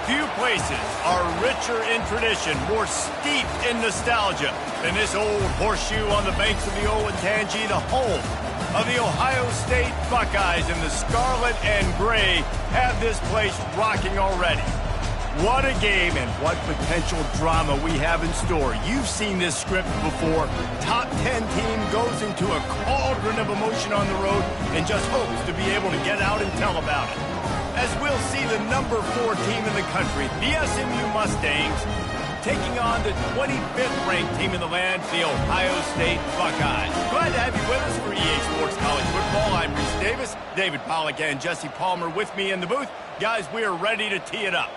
Few places are richer in tradition, more steeped in nostalgia than this old horseshoe on the banks of the Olentangy, the home of the Ohio State Buckeyes, and the scarlet and gray have this place rocking already. What a game and what potential drama we have in store. You've seen this script before. Top 10 team goes into a cauldron of emotion on the road and just hopes to be able to get out and tell about it. As we'll see the number 4 team in the country, the SMU Mustangs, taking on the 25th ranked team in the land, the Ohio State Buckeyes. Glad to have you with us for EA Sports College Football. I'm Reese Davis, David Pollack and Jesse Palmer with me in the booth. Guys, we are ready to tee it up.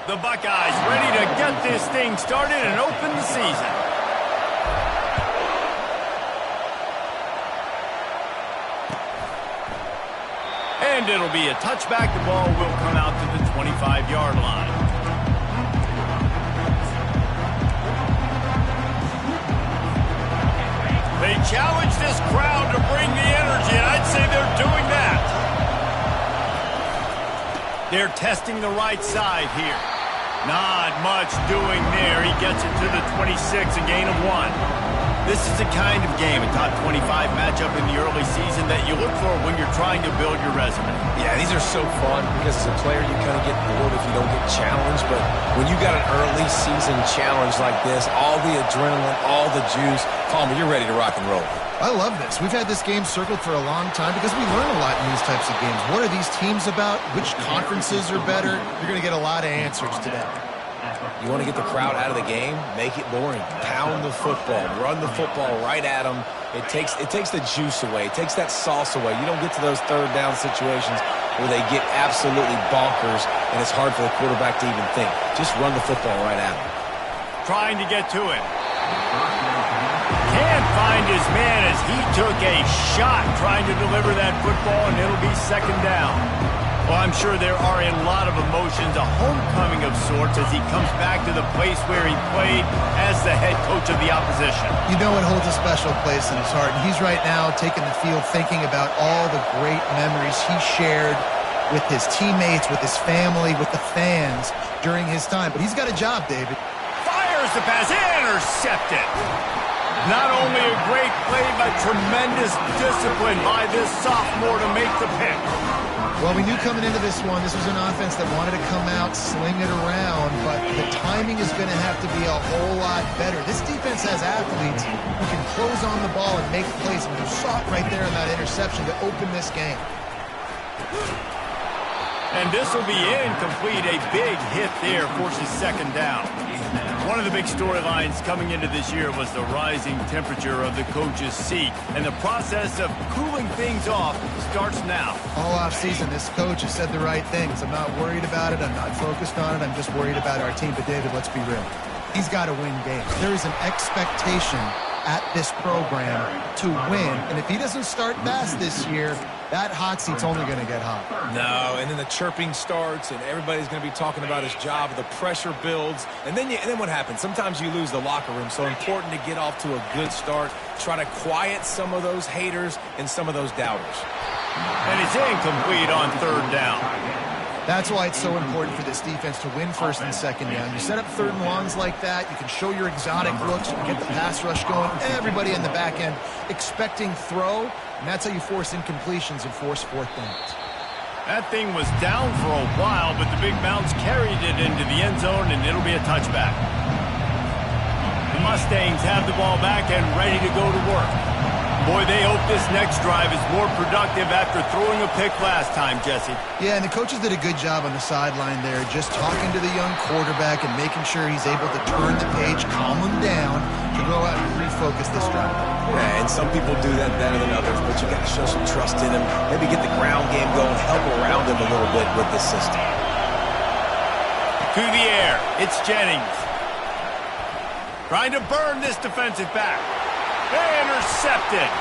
The Buckeyes ready to get this thing started and open the season. And it'll be a touchback. The ball will come out to the 25-yard line. They challenge this crowd to bring the energy, and I'd say they're doing that. They're testing the right side here. Not much doing there. He gets it to the 26, a gain of 1. This is the kind of game, a top 25 matchup in the early season that you look for when you're trying to build your resume. Yeah, these are so fun because as a player you kind of get bored if you don't get challenged, but when you got an early season challenge like this, all the adrenaline, all the juice, Palmer, you're ready to rock and roll. I love this. We've had this game circled for a long time because we learn a lot in these types of games. What are these teams about? Which conferences are better? You're going to get a lot of answers today. You want to get the crowd out of the game? Make it boring. Pound the football. Run the football right at them. It takes the juice away. It takes that sauce away. You don't get to those third down situations where they get absolutely bonkers and it's hard for the quarterback to even think. Just run the football right at them. Trying to get to him. Can't find his man as he took a shot trying to deliver that football, and it'll be second down. Well, I'm sure there are a lot of emotions, a homecoming of sorts as he comes back to the place where he played as the head coach of the opposition. You know it holds a special place in his heart, and he's right now taking the field thinking about all the great memories he shared with his teammates, with his family, with the fans during his time. But he's got a job, David. Fires the pass, intercepted. Not only a great play, but tremendous discipline by this sophomore to make the pick. Well, we knew coming into this one, this was an offense that wanted to come out, sling it around, but the timing is going to have to be a whole lot better. This defense has athletes who can close on the ball and make plays, and you saw it right there in that interception to open this game. And this will be incomplete. A big hit there forces second down. One of the big storylines coming into this year was the rising temperature of the coach's seat. And the process of cooling things off starts now. All offseason, this coach has said the right things. I'm not worried about it. I'm not focused on it. I'm just worried about our team. But, David, let's be real. He's got to win games. There is an expectation at this program to win. And if he doesn't start fast this year, that hot seat's only going to get hot. No, and then the chirping starts, and everybody's going to be talking about his job. The pressure builds, and then what happens? Sometimes you lose the locker room. So important to get off to a good start. Try to quiet some of those haters and some of those doubters. And it's incomplete on third down. That's why it's so important for this defense to win first and second down. You set up third and longs like that, you can show your exotic looks, you can get the pass rush going, everybody in the back end expecting throw, and that's how you force incompletions and force fourth downs. That thing was down for a while, but the big bounce carried it into the end zone, and it'll be a touchback. The Mustangs have the ball back and ready to go to work. Boy, they hope this next drive is more productive after throwing a pick last time, Jesse. Yeah, and the coaches did a good job on the sideline there, just talking to the young quarterback and making sure he's able to turn the page, calm him down, to go out and refocus this drive. Yeah, and some people do that better than others, but you got to show some trust in him, maybe get the ground game going, help around him a little bit with this system. To the air, it's Jennings. Trying to burn this defensive back. Intercepted.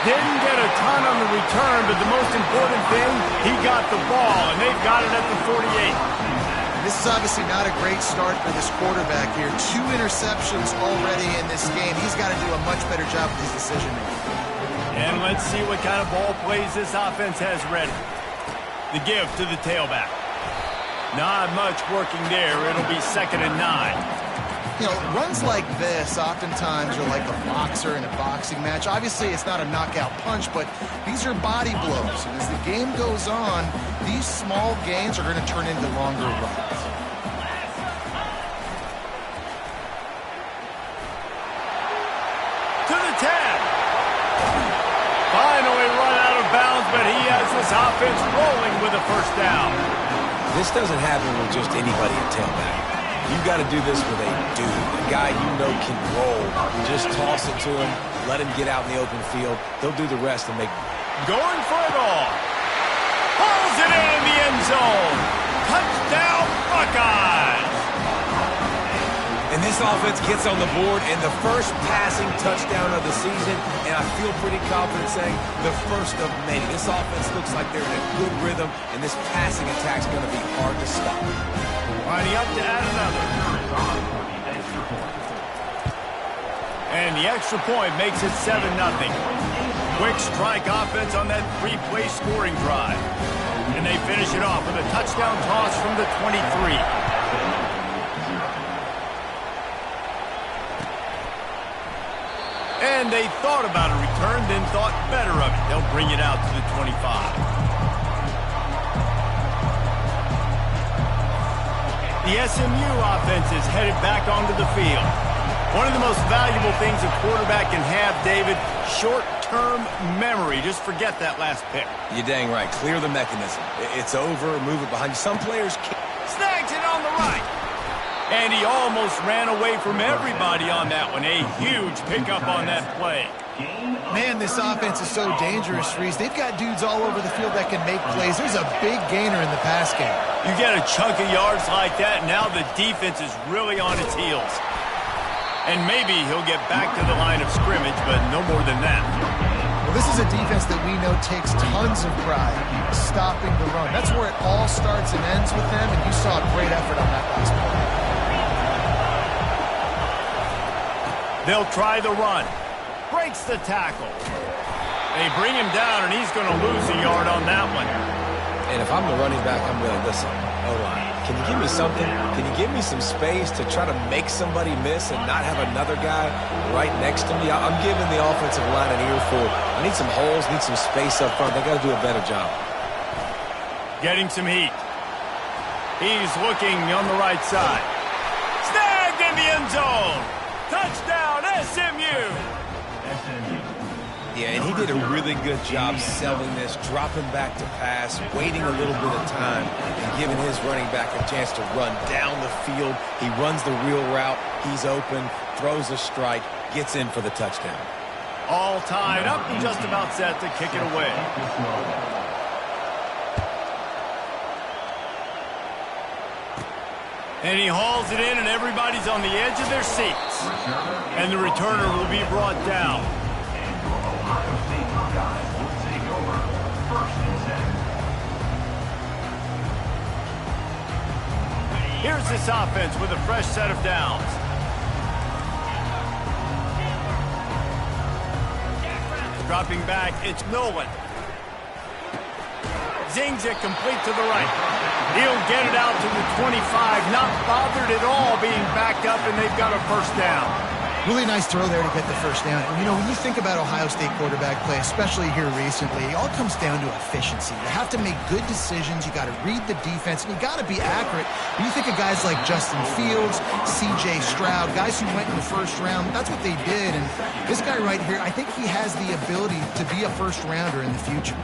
Didn't get a ton on the return, but the most important thing, he got the ball, and they've got it at the 48. This This is obviously not a great start for this quarterback here. 2 interceptions already in this game. He's got to do a much better job with his decision-making. And let's see what kind of ball plays this offense has ready. The give to the tailback. Not much working there. It'll be 2nd and 9. You know, runs like this oftentimes are like a boxer in a boxing match. Obviously, it's not a knockout punch, but these are body blows. And as the game goes on, these small gains are going to turn into longer runs. To the 10. Finally run out of bounds, but he has this offense rolling with a first down. This doesn't happen with just anybody at tailback. You got to do this with a dude, a guy you know can roll. Just toss it to him, let him get out in the open field. They'll do the rest and make. Going for it all. Pulls it in the end zone. Touchdown, Buckeyes. And this offense gets on the board and the first passing touchdown of the season, and I feel pretty confident saying the first of many. This offense looks like they're in a good rhythm, and this passing attack's going to be hard to stop. Lining up to add another. And the extra point makes it 7-0. Quick strike offense on that 3-play scoring drive. And they finish it off with a touchdown toss from the 23. And they thought about a return, then thought better of it. They'll bring it out to the 25. The SMU offense is headed back onto the field. One of the most valuable things a quarterback can have, David, short-term memory. Just forget that last pick. You're dang right. Clear the mechanism. It's over. Move it behind you. Some players can't. Snags it on the right. And he almost ran away from everybody on that one. A huge pickup on that play. Man, this offense is so dangerous, Reese. They've got dudes all over the field that can make plays. There's a big gainer in the pass game. You get a chunk of yards like that, now the defense is really on its heels. And maybe he'll get back to the line of scrimmage, but no more than that. Well, this is a defense that we know takes tons of pride stopping the run. That's where it all starts and ends with them, and you saw a great effort on that last play. They'll try the run. Breaks the tackle. They bring him down, and he's going to lose a yard on that one. And if I'm the running back, I'm going to listen. O-line, can you give me something? Can you give me some space to try to make somebody miss and not have another guy right next to me? I'm giving the offensive line an earful. I need some holes, need some space up front. They got to do a better job. Getting some heat. He's looking on the right side. Snagged in the end zone. Touchdown, SMU. Yeah, and he did a really good job selling this, dropping back to pass, waiting a little bit of time, and giving his running back a chance to run down the field. He runs the real route. He's open, throws a strike, gets in for the touchdown. All tied up and just about set to kick it away. And he hauls it in, and everybody's on the edge of their seats. And the returner will be brought down. Here's this offense with a fresh set of downs. Dropping back, it's Nolan. Zings it complete to the right. He'll get it out to the 25, not bothered at all being backed up, and they've got a first down. Really nice throw there to get the first down. And, you know, when you think about Ohio State quarterback play, especially here recently, it all comes down to efficiency. You have to make good decisions. You got to read the defense, and you got to be accurate. When you think of guys like Justin Fields, C.J. Stroud, guys who went in the first round, that's what they did. And this guy right here, I think he has the ability to be a first-rounder in the future.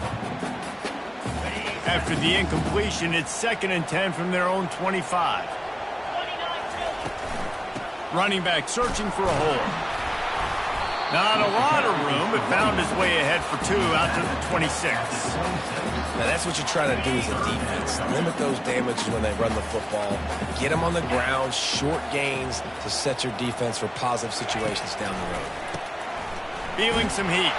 After the incompletion, it's 2nd and 10 from their own 25. Running back searching for a hole. Not a lot of room, but found his way ahead for 2 out to the 26. Now that's what you're trying to do as a defense. Limit those damages when they run the football. Get them on the ground, short gains to set your defense for positive situations down the road. Feeling some heat.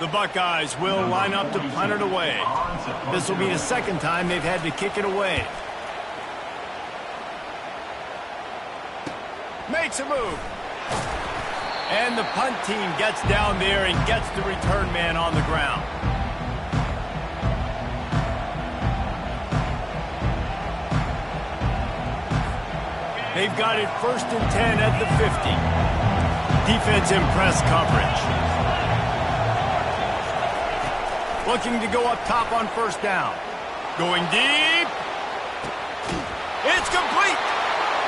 The Buckeyes will line up to punt it away. This will be the second time they've had to kick it away. Makes a move. And the punt team gets down there and gets the return man on the ground. They've got it 1st and 10 at the 50. Defense in press coverage. Looking to go up top on 1st down. Going deep. It's complete.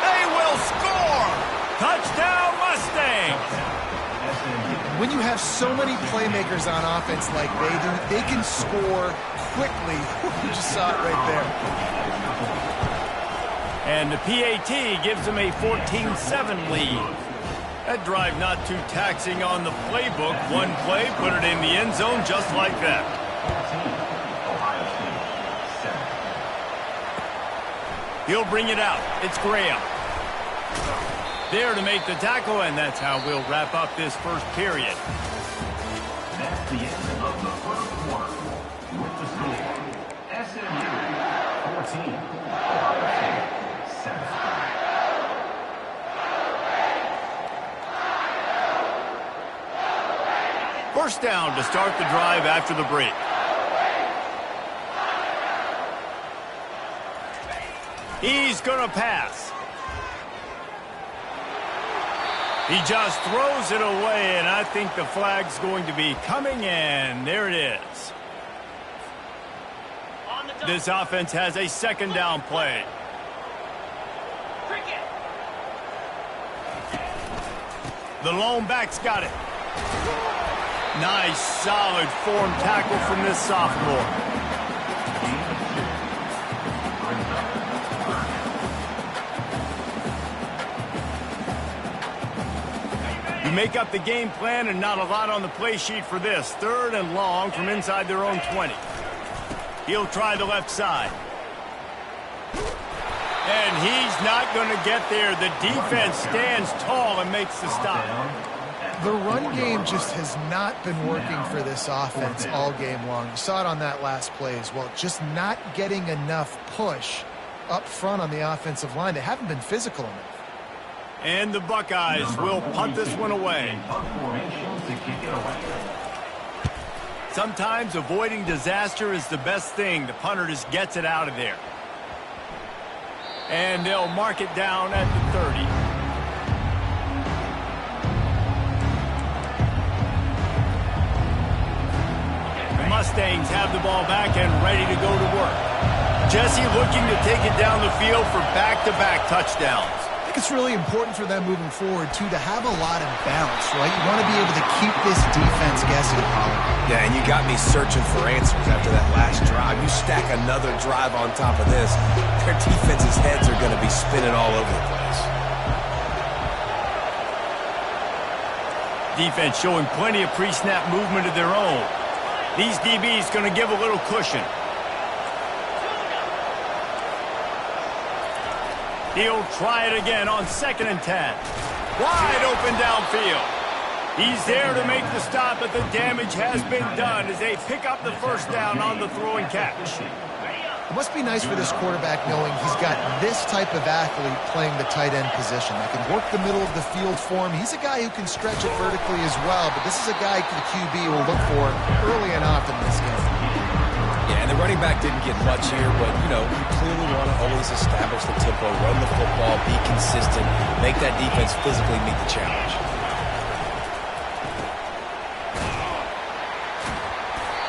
They will score. Touchdown Mustangs. When you have so many playmakers on offense like they do, they can score quickly. You just saw it right there. And the PAT gives them a 14-7 lead. That drive not too taxing on the playbook. One play, put it in the end zone just like that. He'll bring it out. It's Graham. There to make the tackle, and that's how we'll wrap up this first period. That's the end of the first quarter. With the score, SMU 14, Ohio State 7. First down to start the drive after the break. He's going to pass. He just throws it away, and I think the flag's going to be coming in. There it is. This offense has a 2nd down play. The lone back's got it. Nice, solid form tackle from this sophomore. You make up the game plan and not a lot on the play sheet for this. 3rd and long from inside their own 20. He'll try the left side. And he's not going to get there. The defense stands tall and makes the stop. The run game just has not been working for this offense all game long. You saw it on that last play as well. Just not getting enough push up front on the offensive line. They haven't been physical enough. And the Buckeyes will punt this one away. Sometimes avoiding disaster is the best thing. The punter just gets it out of there. And they'll mark it down at the 30. The Mustangs have the ball back and ready to go to work. Jesse looking to take it down the field for back-to-back touchdowns. I think it's really important for them moving forward, too, to have a lot of balance, right? You want to be able to keep this defense guessing, Pollard. Yeah, and you got me searching for answers after that last drive. You stack another drive on top of this, their defense's heads are going to be spinning all over the place. Defense showing plenty of pre-snap movement of their own. These DBs going to give a little cushion. He'll try it again on 2nd and 10. Wide open downfield. He's there to make the stop, but the damage has been done as they pick up the 1st down on the throw and catch. It must be nice for this quarterback knowing he's got this type of athlete playing the tight end position that can work the middle of the field for him. He's a guy who can stretch it vertically as well, but this is a guy the QB will look for early and often in this game. Yeah, and the running back didn't get much here, but, you know, you clearly want to always establish the tempo, run the football, be consistent, make that defense physically meet the challenge.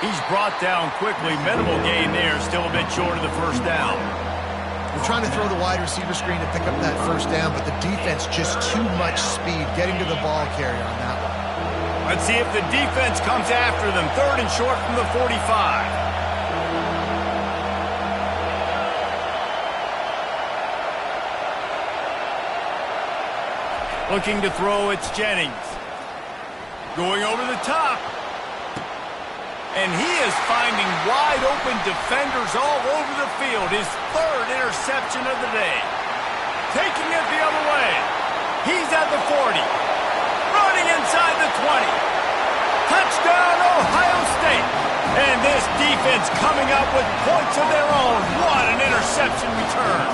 He's brought down quickly. Minimal gain there, still a bit short of the 1st down. They're trying to throw the wide receiver screen to pick up that 1st down, but the defense just too much speed getting to the ball carrier on that one. Let's see if the defense comes after them. 3rd and short from the 45. Looking to throw, it's Jennings. Going over the top. And he is finding wide open defenders all over the field. His 3rd interception of the day. Taking it the other way. He's at the 40. Running inside the 20. Touchdown, Ohio State. And this defense coming up with points of their own. What an interception return.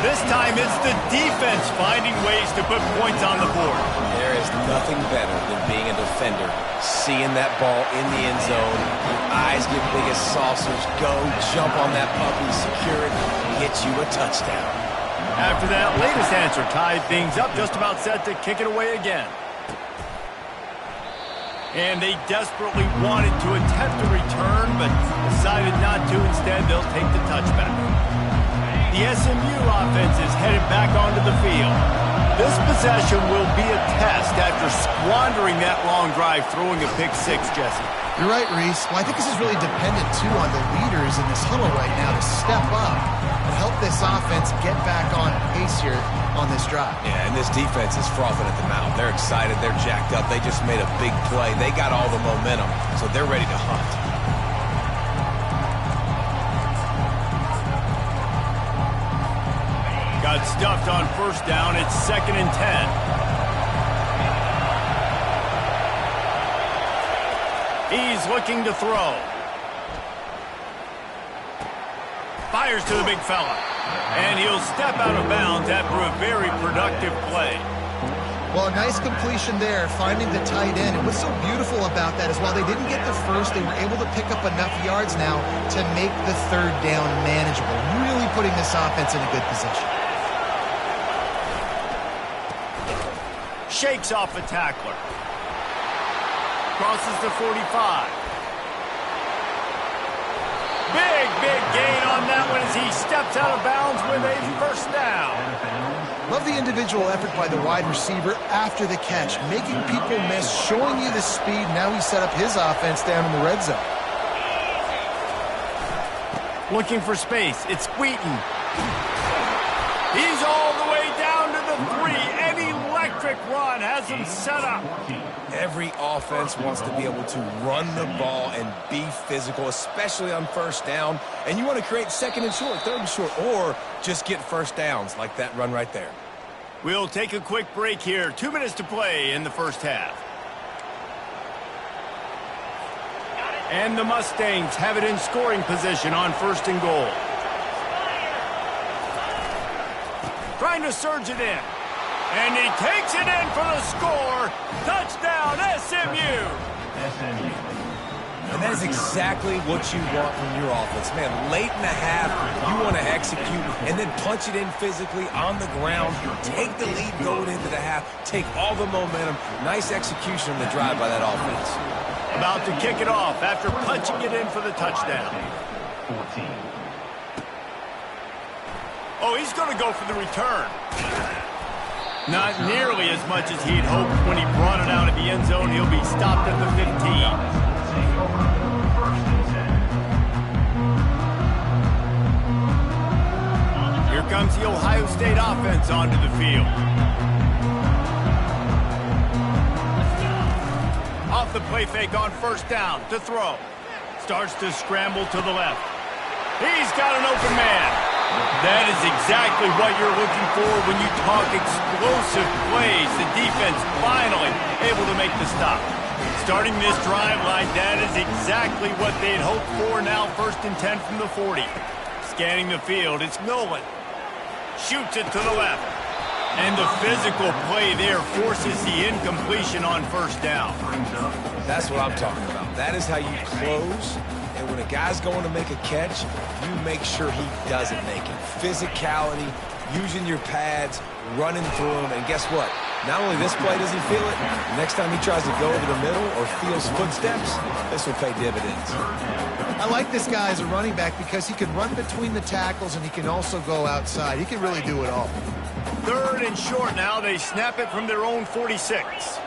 This time it's the defense finding ways to put points on the board. There is nothing better than being a defender, seeing that ball in the end zone, your eyes get big as saucers, go, jump on that puppy, secure it, get you a touchdown. After that latest answer tied things up, just about set to kick it away again. And they desperately wanted to attempt a return, but decided not to. Instead, they'll take the touchback. The SMU offense is headed back onto the field. This possession will be a test after squandering that long drive, throwing a pick six, Jesse. You're right, Reese. Well, I think this is really dependent, too, on the leaders in this huddle right now to step up and help this offense get back on pace here on this drive. Yeah, and this defense is frothing at the mouth. They're excited. They're jacked up. They just made a big play. They got all the momentum, so they're ready to hunt. Got stuffed on first down. It's 2nd and 10. He's looking to throw. Fires to the big fella. And he'll step out of bounds after a very productive play. Well, a nice completion there, finding the tight end. And what's so beautiful about that is while they didn't get the first, they were able to pick up enough yards now to make the third down manageable, really putting this offense in a good position. Shakes off a tackler. Crosses the 45. Big gain on that one as he steps out of bounds with a first down. Love the individual effort by the wide receiver after the catch, making people miss, showing you the speed. Now he set up his offense down in the red zone. Looking for space. It's Wheaton. He's all the way down to the 3. An electric run has him set up. Every offense wants to be able to run the ball and be physical, especially on first down. And you want to create 2nd and short, 3rd and short, or just get first downs like that run right there. We'll take a quick break here. 2 minutes to play in the first half. And the Mustangs have it in scoring position on 1st and goal. Trying to surge it in. And he takes it in for the score. Touchdown, SMU. And that is exactly what you want from your offense. Man, late in the half, you want to execute and then punch it in physically on the ground. Take the lead going into the half. Take all the momentum. Nice execution on the drive by that offense. About to kick it off after punching it in for the touchdown. 14. Oh, he's going to go for the return. Not nearly as much as he'd hoped when he brought it out of the end zone. He'll be stopped at the 15. Here comes the Ohio State offense onto the field. Off the play fake on first down to throw. Starts to scramble to the left. He's got an open man. That is exactly what you're looking for when you talk explosive plays. The defense finally able to make the stop. Starting this drive like that is exactly what they'd hoped for. Now 1st and 10 from the 40. Scanning the field, it's Nolan. Shoots it to the left. And the physical play there forces the incompletion on first down. That's what I'm talking about. That is how you close. And when a guy's going to make a catch, you make sure he doesn't make it. Physicality, using your pads, running through them. And guess what? Not only this play does he feel it, next time he tries to go over the middle or feels footsteps, this will pay dividends. I like this guy as a running back because he can run between the tackles and he can also go outside. He can really do it all. 3rd and short now. They snap it from their own 46.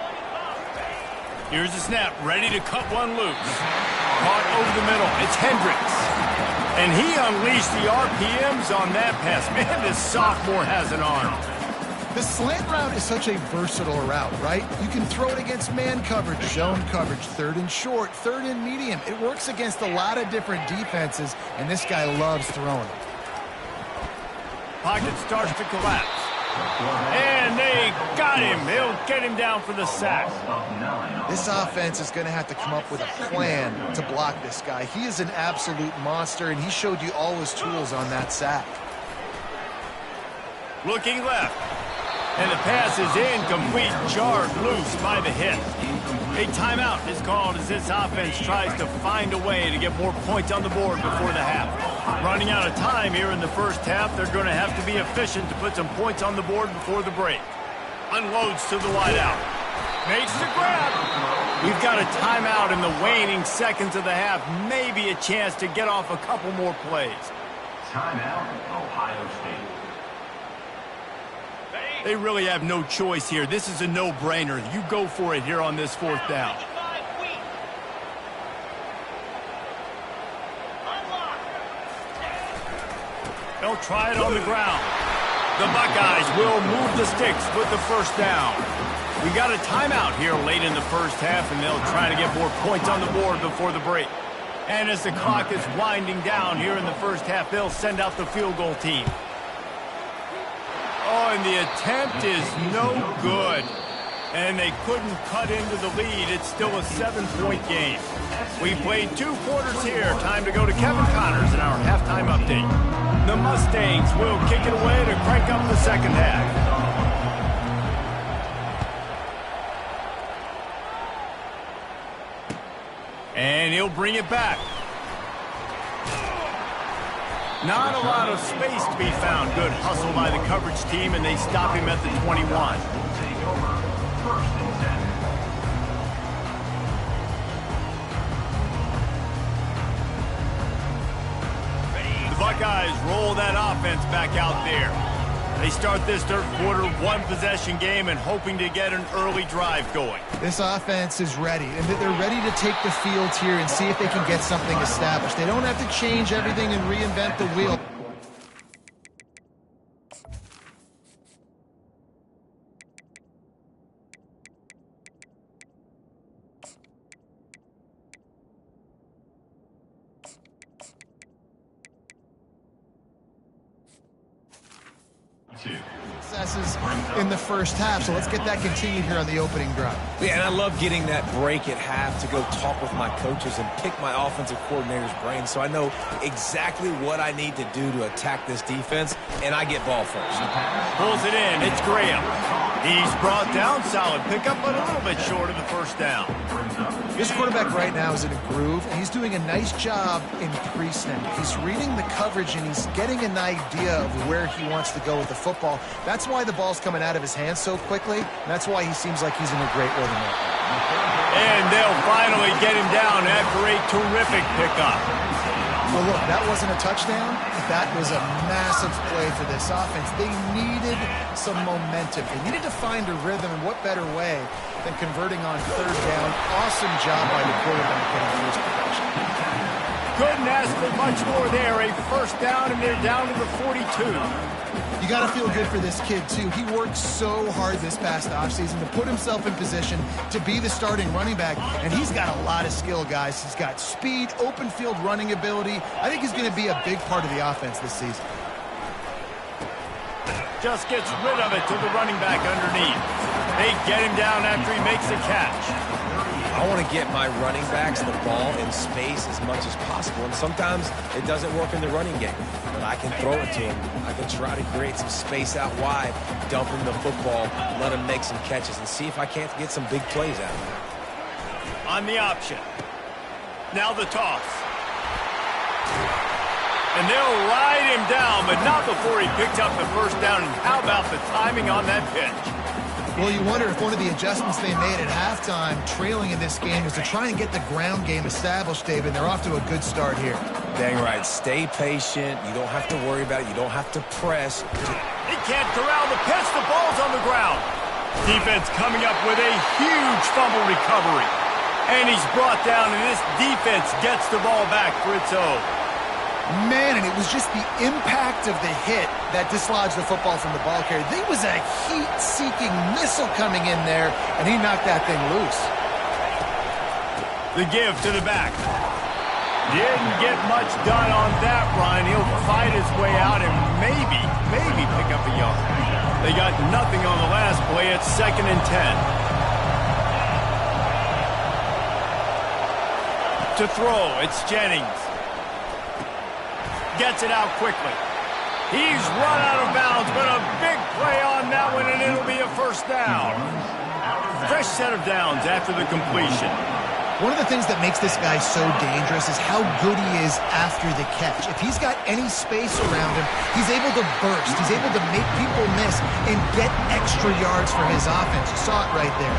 Here's the snap, ready to cut one loose. Caught over the middle. It's Hendricks. And he unleashed the RPMs on that pass. Man, this sophomore has an arm. The slant route is such a versatile route, right? You can throw it against man coverage, zone coverage, 3rd and short, 3rd and medium. It works against a lot of different defenses, and this guy loves throwing it. Pocket starts to collapse. And they got him. They'll get him down for the sack. This offense is going to have to come up with a plan to block this guy. He is an absolute monster, and he showed you all his tools on that sack. Looking left. And the pass is incomplete, jarred loose by the hit. A timeout is called as this offense tries to find a way to get more points on the board before the half. Running out of time here in the first half, they're going to have to be efficient to put some points on the board before the break. Unloads to the wideout. Makes the grab. We've got a timeout in the waning seconds of the half. Maybe a chance to get off a couple more plays. Timeout, Ohio State. They really have no choice here. This is a no-brainer. You go for it here on this fourth down. They'll try it on the ground. The Buckeyes will move the sticks with the first down. We got a timeout here late in the first half, and they'll try to get more points on the board before the break. And as the clock is winding down here in the first half, they'll send out the field goal team. Oh, and the attempt is no good. And they couldn't cut into the lead. It's still a 7-point game. We played 2 quarters here. Time to go to Kevin Connors in our halftime update. The Mustangs will kick it away to crank up the second half. And he'll bring it back. Not a lot of space to be found. Good hustle by the coverage team, and they stop him at the 21. Take over. First and 10. The Buckeyes roll that offense back out there. They start this third quarter, 1-possession game, and hoping to get an early drive going. This offense is ready, and they're ready to take the field here and see if they can get something established. They don't have to change everything and reinvent the wheel. Successes in the first half, so let's get that continued here on the opening drive. Yeah, and I love getting that break at half to go talk with my coaches and pick my offensive coordinator's brain so I know exactly what I need to do to attack this defense, and I get ball first. Pulls it in. It's Graham. He's brought down. Solid pickup, but a little bit short of the first down. This quarterback right now is in a groove, and he's doing a nice job in pre-snap. He's reading the coverage, and he's getting an idea of where he wants to go with the football. That's why the ball's coming out of his hands so quickly, and that's why he seems like he's in a great rhythm right now. And they'll finally get him down after a terrific pickup. Well, look, that wasn't a touchdown. That was a massive play for this offense. They needed some momentum. They needed to find a rhythm, and what better way than converting on third down. Awesome job by the quarterback getting the first production. Couldn't ask for much more there. A first down, and they're down to the 42. You got to feel good for this kid, too. He worked so hard this past offseason to put himself in position to be the starting running back, and he's got a lot of skill, guys. He's got speed, open field running ability. I think he's going to be a big part of the offense this season. Just gets rid of it to the running back underneath. They get him down after he makes a catch. I want to get my running backs the ball in space as much as possible, and sometimes it doesn't work in the running game. But I can throw it to him. I can try to create some space out wide, dump him the football, let him make some catches, and see if I can't get some big plays out of him. On the option. Now the toss. And they'll ride him down, but not before he picks up the first down. And how about the timing on that pitch? Well, you wonder if one of the adjustments they made at halftime, trailing in this game, was to try and get the ground game established, David. They're off to a good start here. Dang right. Stay patient. You don't have to worry about it. You don't have to press. He can't corral the pitch. The ball's on the ground. Defense coming up with a huge fumble recovery. And he's brought down, and this defense gets the ball back for its own. Man, and it was just the impact of the hit that dislodged the football from the ball carrier. There was a heat-seeking missile coming in there, and he knocked that thing loose. The give to the back. Didn't get much done on that run. He'll fight his way out and maybe pick up a yard. They got nothing on the last play. It's 2nd and 10. To throw, it's Jennings. Gets it out quickly. He's run out of bounds, but a big play on that one, and it'll be a first down. Fresh set of downs after the completion. One of the things that makes this guy so dangerous is how good he is after the catch. If he's got any space around him, he's able to burst. He's able to make people miss and get extra yards for his offense. You saw it right there.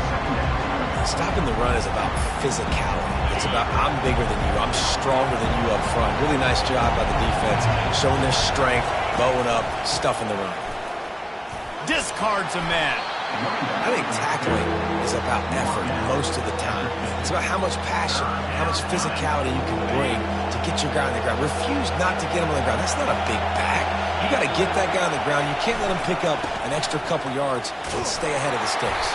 Stopping the run is about physicality. It's about I'm bigger than you, I'm stronger than you up front. Really nice job by the defense, showing their strength, bowing up, stuffing the run. Discards a man. I think tackling is about effort most of the time. It's about how much passion, how much physicality you can bring to get your guy on the ground. Refuse not to get him on the ground. That's not a big back. You got to get that guy on the ground. You can't let him pick up an extra couple yards and stay ahead of the sticks.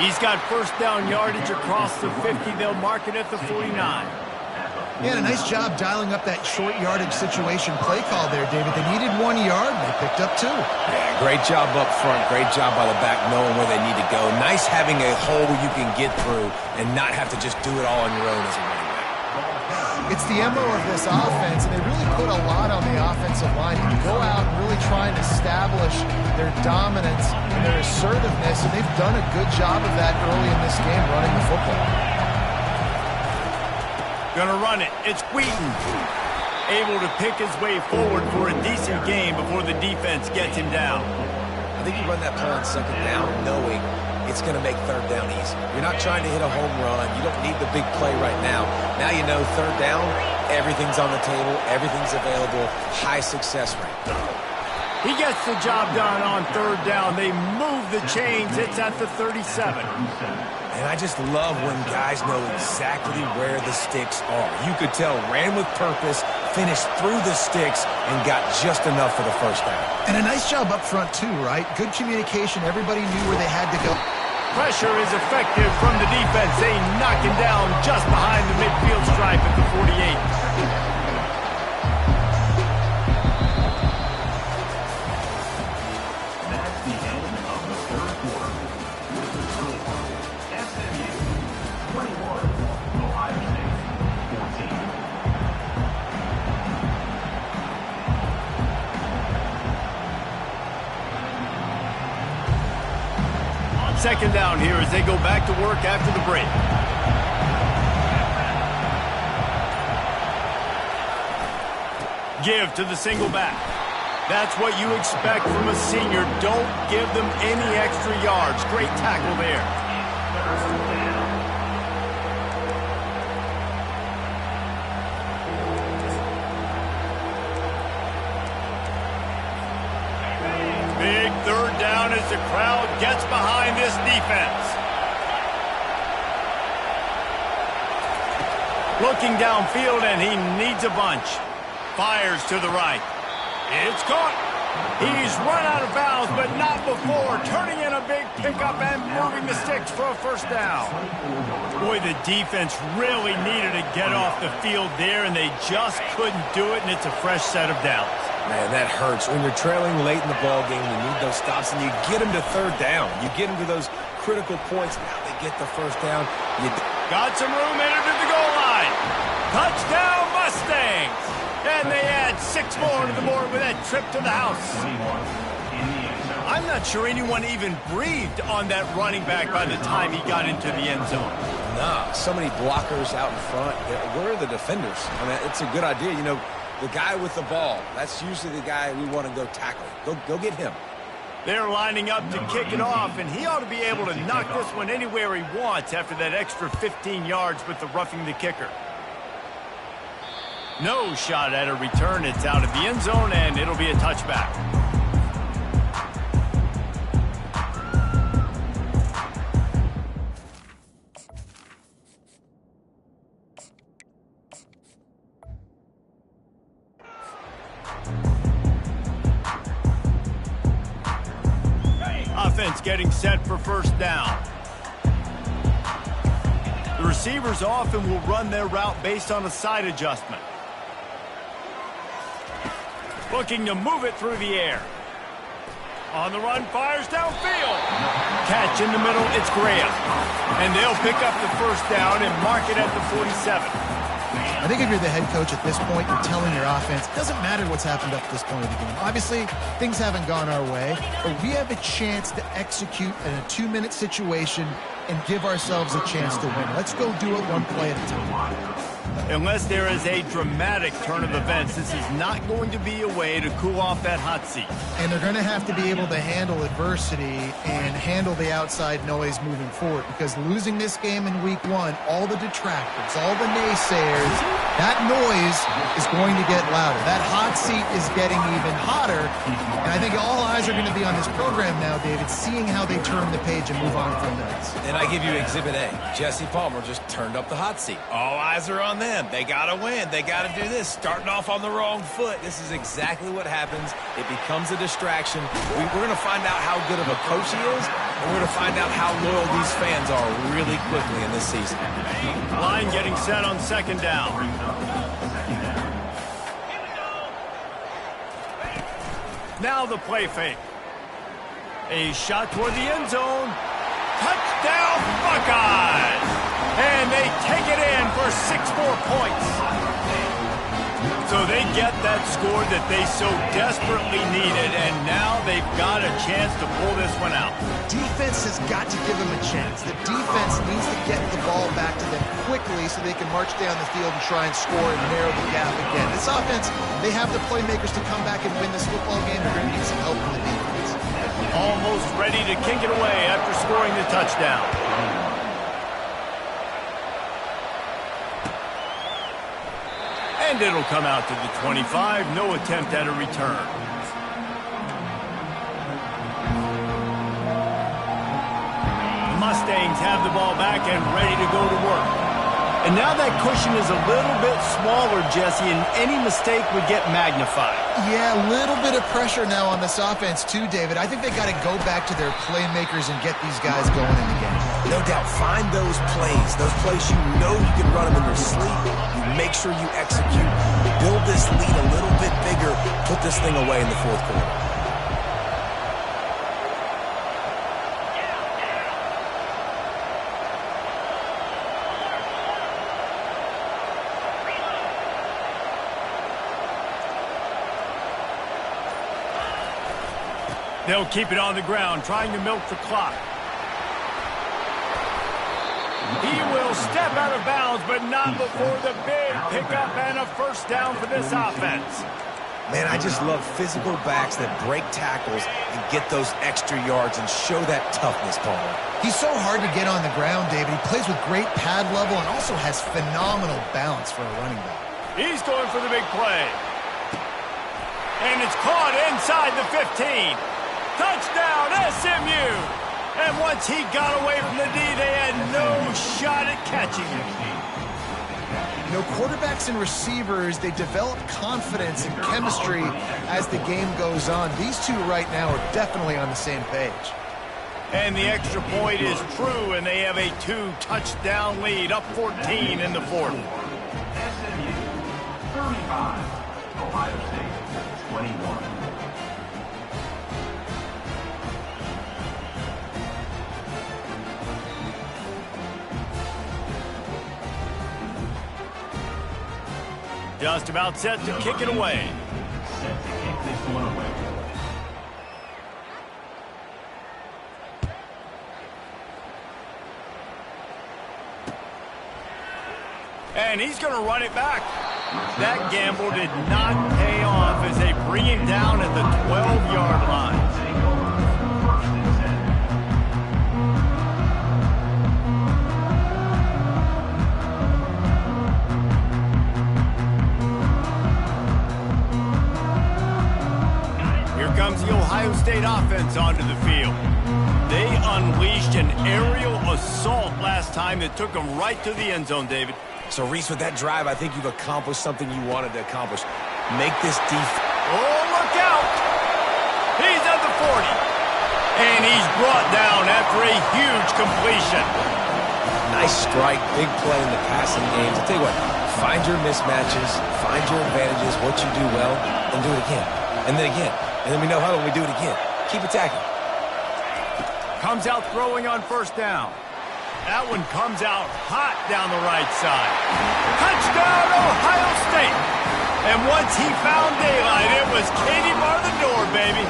He's got first down yardage across the 50. They'll mark it at the 49. Yeah, and a nice job dialing up that short yardage situation play call there, David. They needed 1 yard, and they picked up 2. Yeah, great job up front. Great job by the back knowing where they need to go. Nice having a hole where you can get through and not have to just do it all on your own as a running back. It's the MO of this offense, and they really put a lot on the offensive line to go out and really try and establish their dominance and their assertiveness, and they've done a good job of that early in this game running the football. Gonna run it. It's Wheaton. Able to pick his way forward for a decent game before the defense gets him down. I think you run that play on 2nd down knowing it's going to make 3rd down easy. You're not trying to hit a home run. You don't need the big play right now. Now you know 3rd down, everything's on the table, everything's available, high success rate. He gets the job done on 3rd down. They move the chains. It's at the 37. And I just love when guys know exactly where the sticks are. You could tell ran with purpose, finished through the sticks, and got just enough for the first down. And a nice job up front, too, right? Good communication. Everybody knew where they had to go. Pressure is effective from the defense. They knock him down just behind the midfield stripe at the 48. Second down here as they go back to work after the break. Give to the single back. That's what you expect from a senior. Don't give them any extra yards. Great tackle there. Big 3rd down as the crowd gets behind this defense. Looking downfield, and he needs a bunch. Fires to the right. It's caught. He's run out of bounds, but not before. Turning in a big pickup and moving the sticks for a first down. Boy, the defense really needed to get off the field there, and they just couldn't do it, and it's a fresh set of downs. Man, that hurts. When you're trailing late in the ball game, you need those stops, and you get them to 3rd down. You get them to those critical points. Now they get the first down. Got some room entered to the goal line. Touchdown, Mustangs! And they add 6 more to the board with that trip to the house. I'm not sure anyone even breathed on that running back by the time he got into the end zone. Nah, so many blockers out in front. Where are the defenders? I mean, it's a good idea. You know, the guy with the ball, that's usually the guy we want to go tackle. Go get him. They're lining up to kick it off, and he ought to be able to knock this one anywhere he wants after that extra 15 yards with the roughing the kicker. No shot at a return. It's out of the end zone, and it'll be a touchback. Offense getting set for first down. The receivers often will run their route based on a side adjustment. Looking to move it through the air. On the run, fires downfield. Catch in the middle, it's Graham. And they'll pick up the first down and mark it at the 47. I think if you're the head coach at this point, you're telling your offense, it doesn't matter what's happened up to this point of the game. Obviously, things haven't gone our way, but we have a chance to execute in a 2-minute situation and give ourselves a chance to win. Let's go do it one play at a time. Unless there is a dramatic turn of events, this is not going to be a way to cool off that hot seat. And they're going to have to be able to handle adversity and handle the outside noise moving forward, because losing this game in week 1, all the detractors, all the naysayers, that noise is going to get louder. That hot seat is getting even hotter, and I think all eyes are going to be on this program now, David, seeing how they turn the page and move on from this. And I give you Exhibit A. Jesse Palmer just turned up the hot seat. All eyes are on them. They got to win. They got to do this. Starting off on the wrong foot. This is exactly what happens. It becomes a distraction. We're going to find out how good of a coach he is, and we're going to find out how loyal these fans are really quickly in this season. Line getting set on second down. Now the play fake. A shot toward the end zone. Touchdown, Buckeyes! And they take it in for 6 more points. So they get that score that they so desperately needed, and now they've got a chance to pull this one out. Defense has got to give them a chance. The defense needs to get the ball back to them quickly so they can march down the field and try and score and narrow the gap again. This offense, they have the playmakers to come back and win this football game. They're going to need some help from the defense. Almost ready to kick it away after scoring the touchdown. And it'll come out to the 25. No attempt at a return. The Mustangs have the ball back and ready to go to work. And now that cushion is a little bit smaller, Jesse, and any mistake would get magnified. Yeah, a little bit of pressure now on this offense too, David. I think they got to go back to their playmakers and get these guys going in the game. No doubt, find those plays you know you can run them in your sleep. You make sure you execute. Build this lead a little bit bigger. Put this thing away in the fourth quarter. They'll keep it on the ground, trying to milk the clock. He will step out of bounds, but not before the big pickup and a first down for this offense. Man, I just love physical backs that break tackles and get those extra yards and show that toughness, Palmer. He's so hard to get on the ground, David. He plays with great pad level and also has phenomenal balance for a running back. He's going for the big play. And it's caught inside the 15. Touchdown, SMU! And once he got away from the D, they had no shot at catching him. You know, quarterbacks and receivers, they develop confidence and chemistry as the game goes on. These two right now are definitely on the same page. And the extra point is true, and they have a 2-touchdown lead, up 14 in the fourth. SMU 35, Ohio State 21. Just about set to kick it away. Set to kick this one away. And he's going to run it back. That gamble did not pay off as they bring him down at the 12-yard line. Here comes the Ohio State offense onto the field. They unleashed an aerial assault last time that took them right to the end zone, David. So, Reese, with that drive, I think you've accomplished something you wanted to accomplish. Make this defense. Oh, look out! He's at the 40. And he's brought down after a huge completion. Nice strike, big play in the passing games. I'll tell you what, find your mismatches, find your advantages, what you do well, and do it again. And then again. And then we know how when we do it again. Keep attacking. Comes out throwing on first down. That one comes out hot down the right side. Touchdown, Ohio State! And once he found daylight, it was Katie bar the door, baby.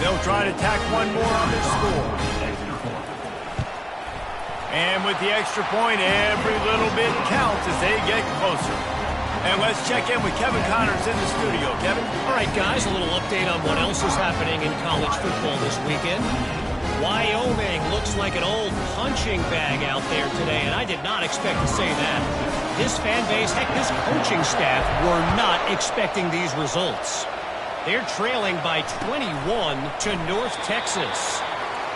They'll try to tack one more on their score. And with the extra point, every little bit counts as they get closer. And let's check in with Kevin Connors in the studio. Kevin? All right, guys, a little update on what else is happening in college football this weekend. Wyoming looks like an old punching bag out there today, and I did not expect to say that. This fan base, heck, this coaching staff were not expecting these results. They're trailing by 21 to North Texas.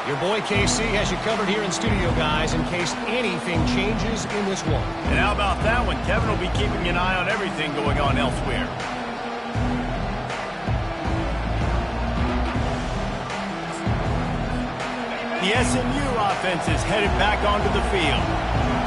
Your boy KC has you covered here in studio, guys, in case anything changes in this one. And how about that one? Kevin will be keeping an eye on everything going on elsewhere. The SMU offense is headed back onto the field.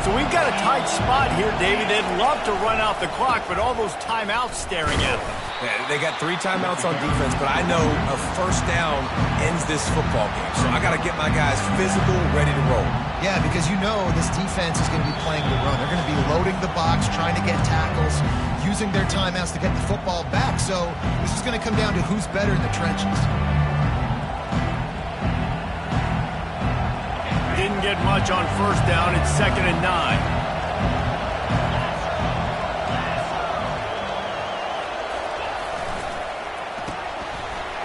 So we've got a tight spot here, Davey. They'd love to run out the clock, but all those timeouts staring at them. Yeah, they got 3 timeouts on defense, but I know a first down ends this football game. So I got to get my guys physical, ready to roll. Yeah, because you know this defense is going to be playing the run. They're going to be loading the box, trying to get tackles, using their timeouts to get the football back. So this is going to come down to who's better in the trenches. Didn't get much on first down. It's 2nd and 9.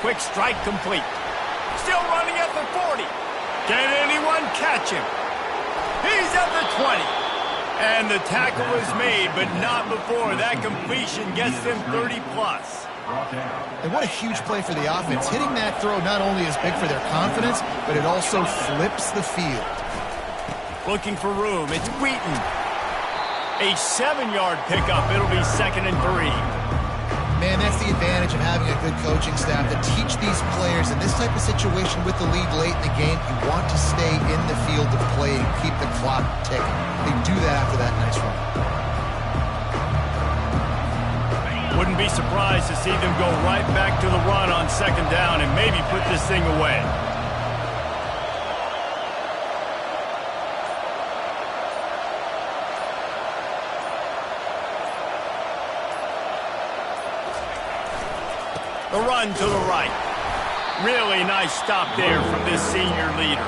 Quick strike complete. Still running at the 40. Can anyone catch him? He's at the 20. And the tackle is made, but not before. That completion gets them 30-plus. And what a huge play for the offense. Hitting that throw not only is big for their confidence, but it also flips the field. Looking for room. It's Wheaton. A 7-yard pickup. It'll be 2nd and 3. Man, that's the advantage of having a good coaching staff to teach these players in this type of situation with the lead late in the game. You want to stay in the field of play and keep the clock ticking. They do that after that nice run. Wouldn't be surprised to see them go right back to the run on 2nd down and maybe put this thing away. The run to the right. Really nice stop there from this senior leader.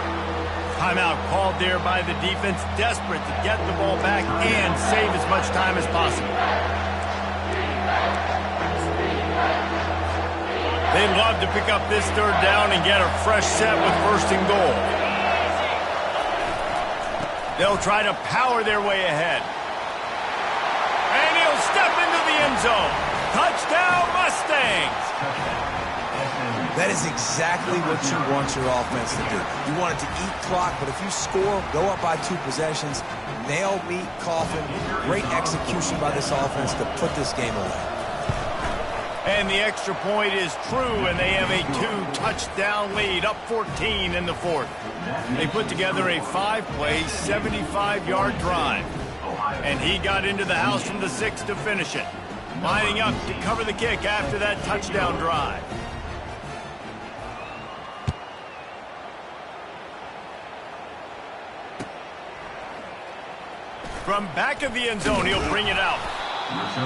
Timeout called there by the defense, desperate to get the ball back and save as much time as possible. They'd love to pick up this 3rd down and get a fresh set with 1st and goal. They'll try to power their way ahead. And he'll step into the end zone. Touchdown, Mustangs! That is exactly what you want your offense to do. You want it to eat clock, but if you score, go up by 2 possessions, nail, meet, coffin. Great execution by this offense to put this game away. And the extra point is true, and they have a 2-touchdown lead, up 14 in the 4th. They put together a 5-play, 75-yard drive. And he got into the house from the 6 to finish it. Lining up to cover the kick after that touchdown drive. From back of the end zone, he'll bring it out.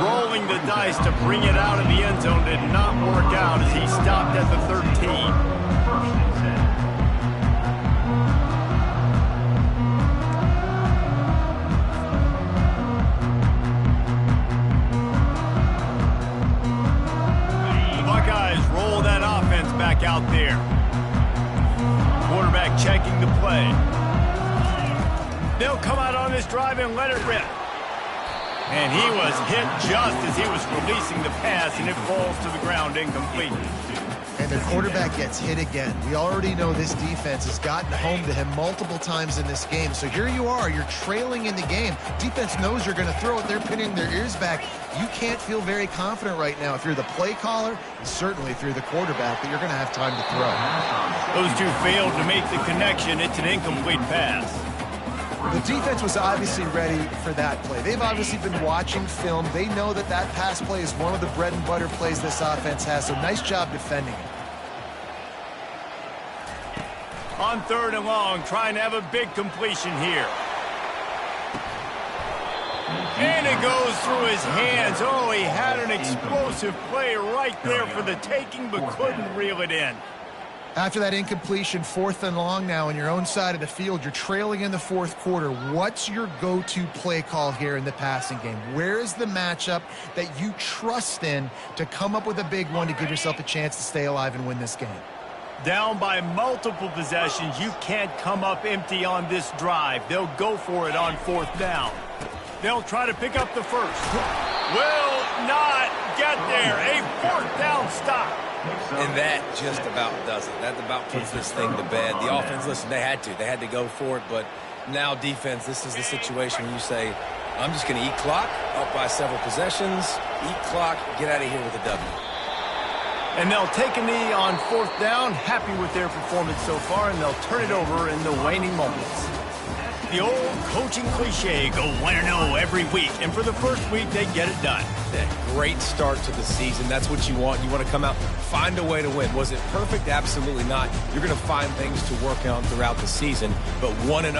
Rolling the dice to bring it out of the end zone did not work out as he stopped at the 13. Back out there. Quarterback checking the play. They'll come out on this drive and let it rip. And he was hit just as he was releasing the pass, and it falls to the ground incomplete. And the quarterback gets hit again. We already know this defense has gotten home to him multiple times in this game. So here you are, you're trailing in the game. Defense knows you're going to throw it. They're pinning their ears back. You can't feel very confident right now if you're the play caller, and certainly if you're the quarterback, that you're going to have time to throw. Those two failed to make the connection. It's an incomplete pass. The defense was obviously ready for that play. They've obviously been watching film. They know that that pass play is one of the bread and butter plays this offense has, so nice job defending it. On 3rd and long, trying to have a big completion here. And it goes through his hands. Oh, he had an explosive play right there for the taking, but couldn't reel it in. After that incompletion, 4th and long now on your own side of the field, you're trailing in the 4th quarter. What's your go-to play call here in the passing game? Where is the matchup that you trust in to come up with a big one to give yourself a chance to stay alive and win this game? Down by multiple possessions, you can't come up empty on this drive. They'll go for it on 4th down. They'll try to pick up the first. Will not get there. A 4th down stop. And that just about does it. That about puts this thing to bed. The offense, listen, they had to go for it, but now defense, this is the situation where you say, I'm just going to eat clock, up by several possessions, eat clock, get out of here with a W. And they'll take a knee on 4th down, happy with their performance so far, and they'll turn it over in the waning moments. The old coaching cliche, go 1-0 every week, and for the first week, they get it done. That great start to the season. That's what you want. You want to come out, find a way to win. Was it perfect? Absolutely not. You're going to find things to work on throughout the season, but 1-0,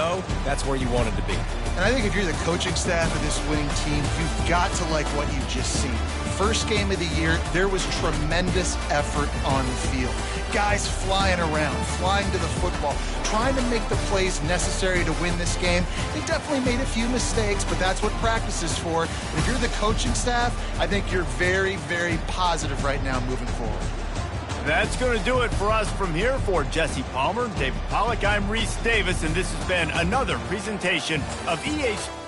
that's where you wanted to be. And I think if you're the coaching staff of this winning team, you've got to like what you've just seen. First game of the year, there was tremendous effort on the field. Guys flying around, flying to the football, trying to make the plays necessary to win this game. They definitely made a few mistakes, but that's what practice is for. And if you're the coaching staff, I think you're very, very positive right now moving forward. That's going to do it for us from here. For Jesse Palmer, David Pollack, I'm Reese Davis, and this has been another presentation of EA Sports.